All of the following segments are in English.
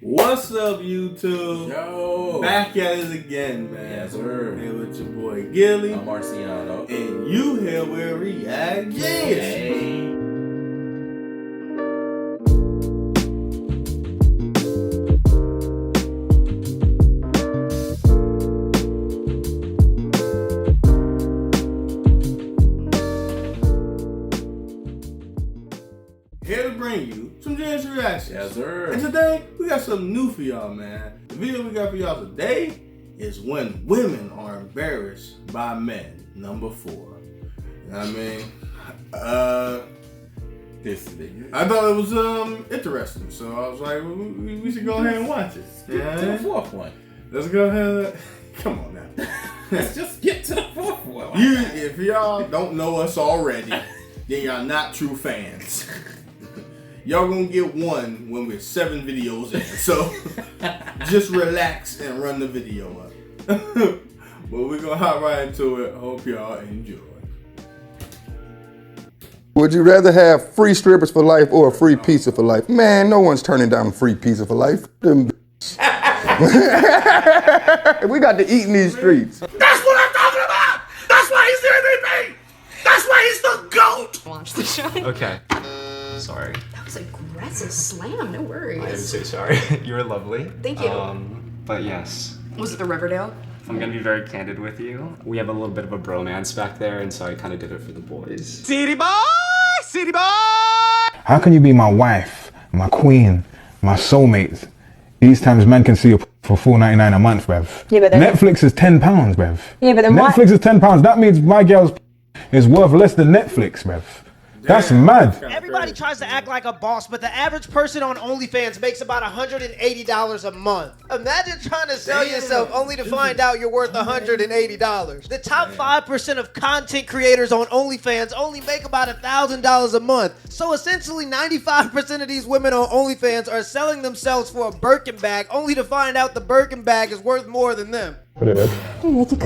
What's up, YouTube? Yo! Back at it again, man. Yes, sir. Here with your boy Gilly. I'm Marciano. And you here with React Genius. Hey. Here to bring you some Genius reactions. Yes, sir. And today, we got something new for y'all, man. The video we got for y'all today is when women are embarrassed by men, number 4. You know what I mean? I thought it was interesting, so I was like, we should go ahead and watch it. Get to the fourth one. Let's go ahead. Come on now. Let's just get to the fourth one. If y'all don't know us already, then y'all not true fans. Y'all gonna get one when we're 7 videos in. So just relax and run the video up. But we're gonna hop right into it. Hope y'all enjoy. Would you rather have free strippers for life or a free pizza for life? Man, no one's turning down free pizza for life. Them we got to eat in these streets. That's what I'm talking about! That's why he's the MVP! That's why he's the GOAT! Launch the show. Okay. Sorry. That was aggressive slam, no worries. I am so sorry. You were lovely. Thank you. But yes. Was it the Riverdale? I'm gonna be very candid with you. We have a little bit of a bromance back there, and so I kind of did it for the boys. City boy! City boy! How can you be my wife, my queen, my soulmate? These times men can see you for $4.99 a month, bruv. Yeah, but Netflix is £10, bruv. Yeah, but then Netflix is £10. That means my girl's is worth less than Netflix, bruv. That's mad. Everybody tries to act like a boss, but the average person on OnlyFans makes about $180 a month. Imagine trying to sell yourself only to find out you're worth $180. The top 5% of content creators on OnlyFans only make about $1,000 a month. So essentially 95% of these women on OnlyFans are selling themselves for a Birkin bag only to find out the Birkin bag is worth more than them. Привет. Приветик.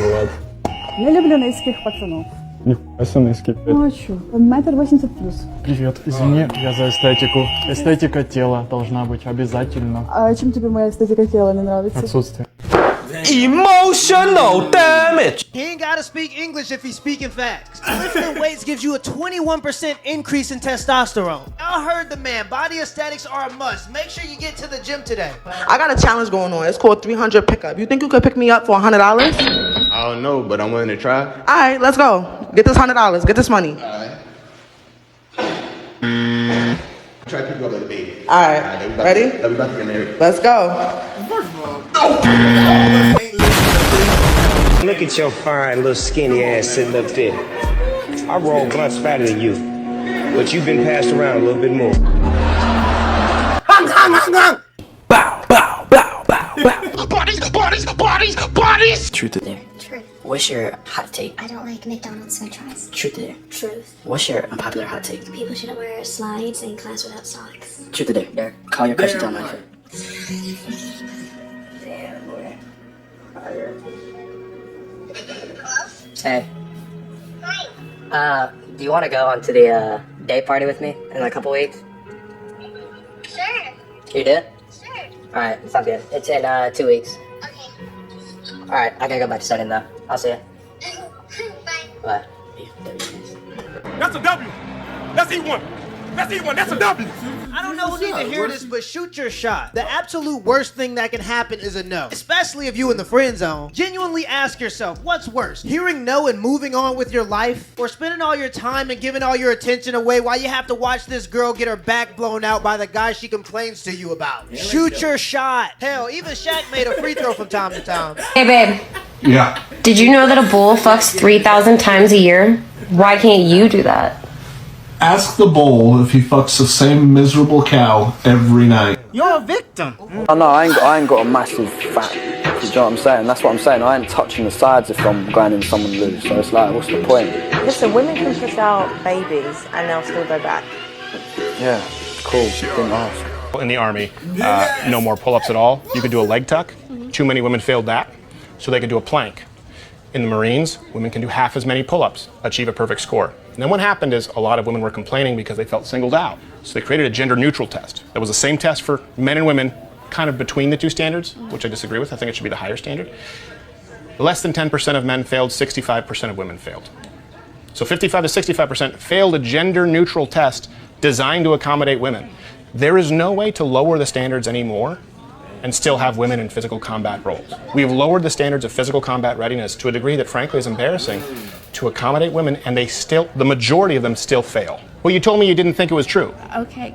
Я люблю низких пацанов. Низкий. Ну а чё? 1,80 м плюс. Привет, извини, я за эстетику. Эстетика тела должна быть обязательно. А чем тебе моя эстетика тела не нравится? Отсутствие. Emotional damage! He ain't gotta speak English if he's speaking facts. Lifting weights gives you a 21% increase in testosterone. I heard the man, body aesthetics are a must. Make sure you get to the gym today. I got a challenge going on. It's called 300 pickup. You think you could pick me up for $100? I don't know, but I'm willing to try. All right, let's go. Get this $100. Get this money. All right. Try to pick you up like a baby. All right. Ready? We about to get married. Let's go. First of all, Look at your fine little skinny ass sitting up there. I roll blunts fatter than you, but you've been passed around a little bit more. Bow, bow, bow, bow, bow. Bodies! Truth or dare? Truth. What's your hot take? I don't like McDonald's french fries. Truth or dare? Truth. What's your unpopular hot take? People shouldn't wear slides in class without socks. Truth or dare? Dare. Call your questions on my phone. Damn, boy. Hey. Hi. Do you want to go on to the day party with me in a couple weeks? Sure. You do? Sure. Alright, sounds good. It's in 2 weeks. Okay. Alright, I gotta go back to studying though. I'll see you. Bye. Bye. That's a W! That's E1! That's E1! That's a W! I don't know who needs to hear this, but shoot your shot. The absolute worst thing that can happen is a no, especially if you in the friend zone. Genuinely ask yourself, what's worse? Hearing no and moving on with your life, or spending all your time and giving all your attention away while you have to watch this girl get her back blown out by the guy she complains to you about? Shoot your shot. Hell, even Shaq made a free throw from time to time. Hey babe, Yeah. did you know that a bull fucks 3,000 times a year? Why can't you do that? Ask the bull if he fucks the same miserable cow every night. You're a victim. Oh no, I ain't got a massive fat. Do you know what I'm saying? That's what I'm saying. I ain't touching the sides if I'm grinding someone loose. So it's like, what's the point? Listen, women can push out babies and they'll still go back. Yeah, cool. Didn't ask. In the Army, no more pull-ups at all. You could do a leg tuck. Too many women failed that, so they could do a plank. In the Marines, women can do half as many pull-ups, achieve a perfect score. And then what happened is a lot of women were complaining because they felt singled out. So they created a gender-neutral test. That was the same test for men and women, kind of between the two standards, which I disagree with. I think it should be the higher standard. Less than 10% of men failed, 65% of women failed. So 55 to 65% failed a gender-neutral test designed to accommodate women. There is no way to lower the standards anymore and still have women in physical combat roles. We've lowered the standards of physical combat readiness to a degree that frankly is embarrassing to accommodate women, and the majority of them still fail. Well, you told me you didn't think it was true. Okay.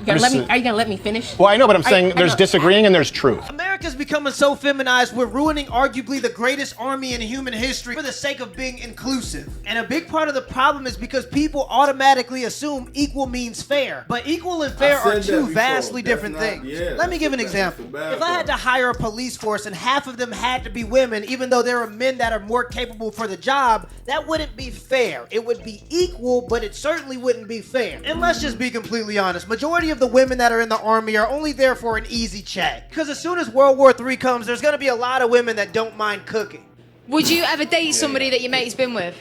Are you gonna let me finish? Well, I know, but I'm saying there's disagreeing and there's truth. America's becoming so feminized, we're ruining arguably the greatest army in human history for the sake of being inclusive. And a big part of the problem is because people automatically assume equal means fair. But equal and fair are two vastly different things. Let me give an example. If I had to hire a police force and half of them had to be women, even though there are men that are more capable for the job, that wouldn't be fair. It would be equal, but it certainly wouldn't be fair. And let's just be completely honest. Majority of the women that are in the army are only there for an easy check. Because as soon as World War III comes, there's going to be a lot of women that don't mind cooking. Would you ever date somebody that your mate's been with?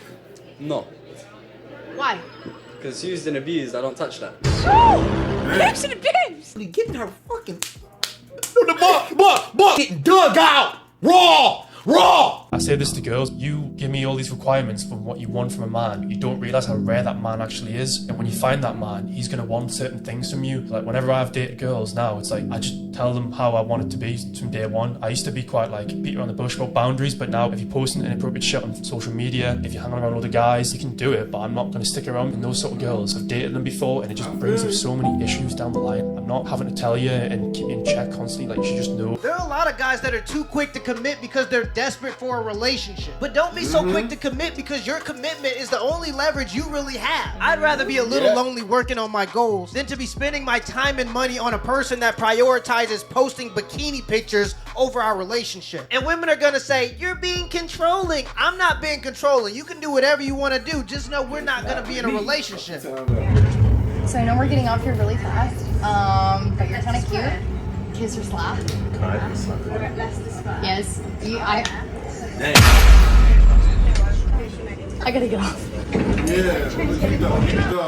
No, Why? because used and abused, I don't touch that. Abuse and abuse! Getting her fucking... But getting dug out! Raw! I say this to girls, you give me all these requirements from what you want from a man, but you don't realise how rare that man actually is. And when you find that man, he's going to want certain things from you. Like whenever I've dated girls now, it's like I just tell them how I want it to be from day one. I used to be quite like beat around the bush about boundaries, but now if you're posting inappropriate shit on social media, if you're hanging around with other guys, you can do it, but I'm not going to stick around. And those sort of girls, I've dated them before, and it just brings up so many issues down the line. I'm not having to tell you and keep you in check constantly, like you should just know. There are a lot of guys that are too quick to commit because they're desperate for a relationship. But don't be so quick to commit because your commitment is the only leverage you really have. I'd rather be a little lonely working on my goals than to be spending my time and money on a person that prioritizes posting bikini pictures over our relationship. And women are gonna say, you're being controlling. I'm not being controlling. You can do whatever you wanna do. Just know we're not gonna be in a relationship. So I know we're getting off here really fast, but you're kind of cute. Kiss or slap? Yes. I gotta get off.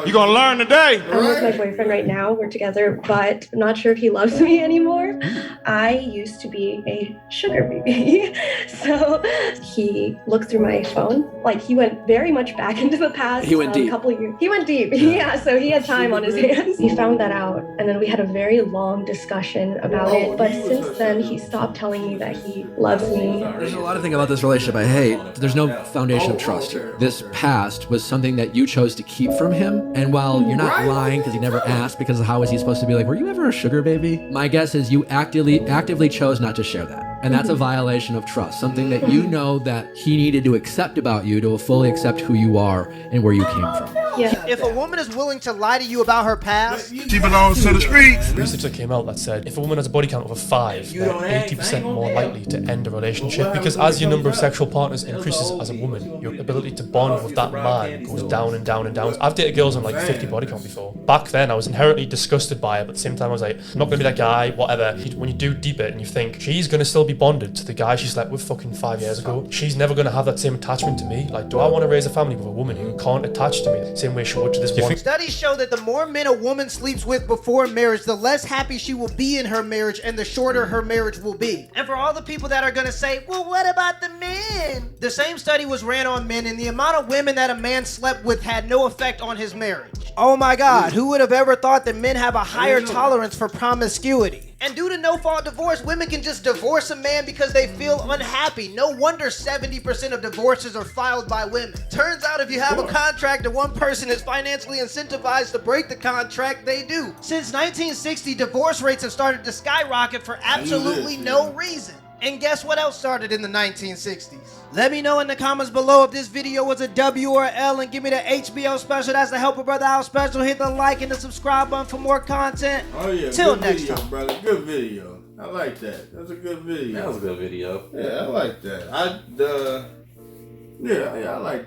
You gonna learn today. I'm with my boyfriend right now. We're together, but I'm not sure if he loves me anymore. I used to be a sugar baby. So he looked through my phone. Like he went very much back into the past. He went deep. Couple of years. He went deep. Yeah, so he had time on his hands. He found that out, and then we had a very long discussion about it. But since then, he stopped telling me that he loves me. There's a lot of things about this relationship I hate. There's no foundation of trust here. This past was something that you chose to keep from him, and while you're not lying because he never asked, because how is he supposed to be like, were you ever a sugar baby? My guess is you actively chose not to share that. And that's a violation of trust, something that you know that he needed to accept about you to fully accept who you are and where you came from. Yeah. If a woman is willing to lie to you about her past, she belongs to the streets. Research that came out that said if a woman has a body count over 5, they're 80% more likely to end a relationship, because as your number of sexual partners increases as a woman, your ability to bond with that man goes down and down and down. I've dated girls on like 50 body count before. Back then I was inherently disgusted by it, but at the same time I was like, I'm not gonna be that guy, whatever. When you do deep it and you think she's gonna still be bonded to the guy she slept with fucking 5 years ago, she's never gonna have that same attachment to me. Like, do I want to raise a family with a woman who can't attach to me the same way she would to this one? Studies show that the more men a woman sleeps with before marriage, the less happy she will be in her marriage and the shorter her marriage will be. And for all the people that are gonna say, well, what about the men? The same study was ran on men, and the amount of women that a man slept with had no effect on his marriage. Oh my God, who would have ever thought that men have a higher tolerance for promiscuity? And due to no-fault divorce, women can just divorce a man because they feel unhappy. No wonder 70% of divorces are filed by women. Turns out if you have a contract and one person is financially incentivized to break the contract, they do. Since 1960, divorce rates have started to skyrocket for absolutely no reason. And guess what else started in the 1960s? Let me know in the comments below if this video was a W or L, and give me the HBO special. That's the Help a Brother Out special. Hit the like and the subscribe button for more content. Oh yeah, Till good next video, time. brother. Good video. I like that. That's a good video. That was a good video. Yeah, I like that. I like that. I like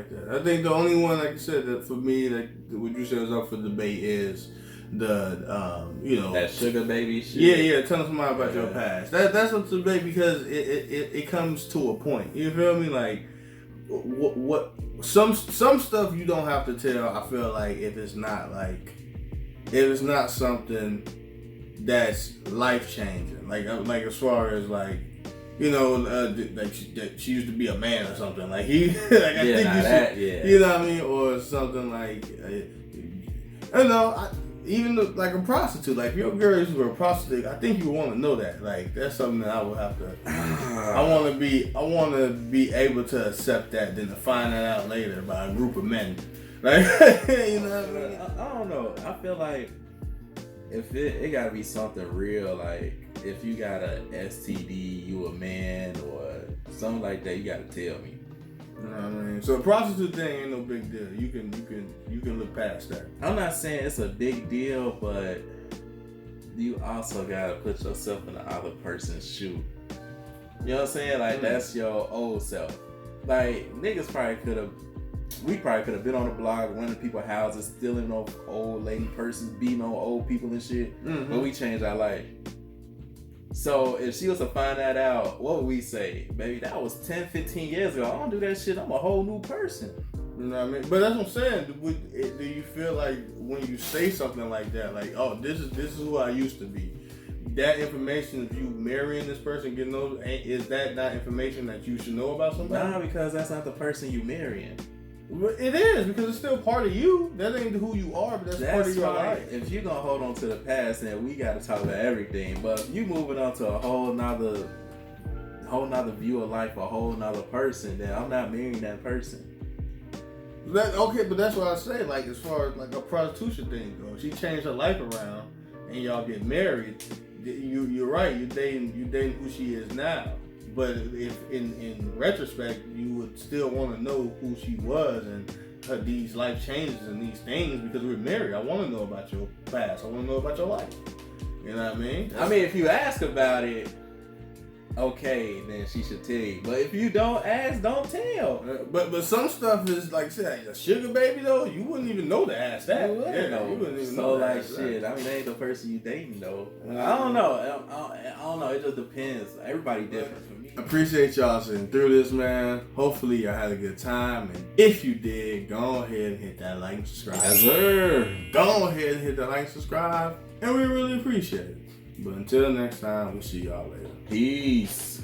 that. I think the only one, like I said, that for me, that what you said was up for debate is the that sugar baby shit. Yeah. Tell somebody about your past. That's what's the debate, because it comes to a point. You feel me? Like what some stuff you don't have to tell. I feel like if it's not something that's life changing. Like as far as like, you know, like she used to be a man or something. Like he, like I think you should, you know what I mean, or something like, I don't know. Even like a prostitute, like if your girls were a prostitute, I think you want to know that. Like that's something that I would have to. I want to be able to accept that than to find that out later by a group of men. Like you know what I mean? I don't know. I feel like if it gotta be something real. Like if you got a STD, you a man or something like that, you gotta tell me. You know what I mean? So a prostitute thing ain't no big deal. You can look past that. I'm not saying it's a big deal, but you also gotta put yourself in the other person's shoe. You know what I'm saying? Like that's your old self. Like niggas we probably could have been on the block, running people's houses, stealing off old lady purses, beating on old people and shit. But we changed our life. So if she was to find that out, what would we say? Baby, that was 10, 15 years ago. I don't do that shit. I'm a whole new person. You know what I mean? But that's what I'm saying. Do you feel like when you say something like that, like, oh, this is who I used to be, that information of you marrying this person, getting those, is that not information that you should know about somebody? Nah, because that's not the person you marrying. It is, because it's still part of you. That ain't who you are, but that's part of your life. If you're gonna hold on to the past, then we gotta talk about everything. But if you moving on to a whole nother view of life, a whole nother person, then I'm not marrying that person. Okay, but that's what I say. Like as far as like a prostitution thing goes, she changed her life around, and y'all get married. You're right. You're dating who she is now. But if in retrospect, you would still want to know who she was and these life changes and these things because we're married. I want to know about your past. I want to know about your life. You know what I mean? I mean, if you ask about it, okay, then she should tell you. But if you don't ask, don't tell. But some stuff is like, say, a sugar baby though, you wouldn't even know to ask that. You wouldn't even know like shit. I mean, they ain't the person you dating though. I don't know. I don't know. It just depends. Everybody different for me. Appreciate y'all sitting through this, man. Hopefully y'all had a good time. And if you did, go ahead and hit that like and subscribe. Yes, sir. Go ahead and hit that like and subscribe. And we really appreciate it. But until next time, we'll see y'all later. Peace.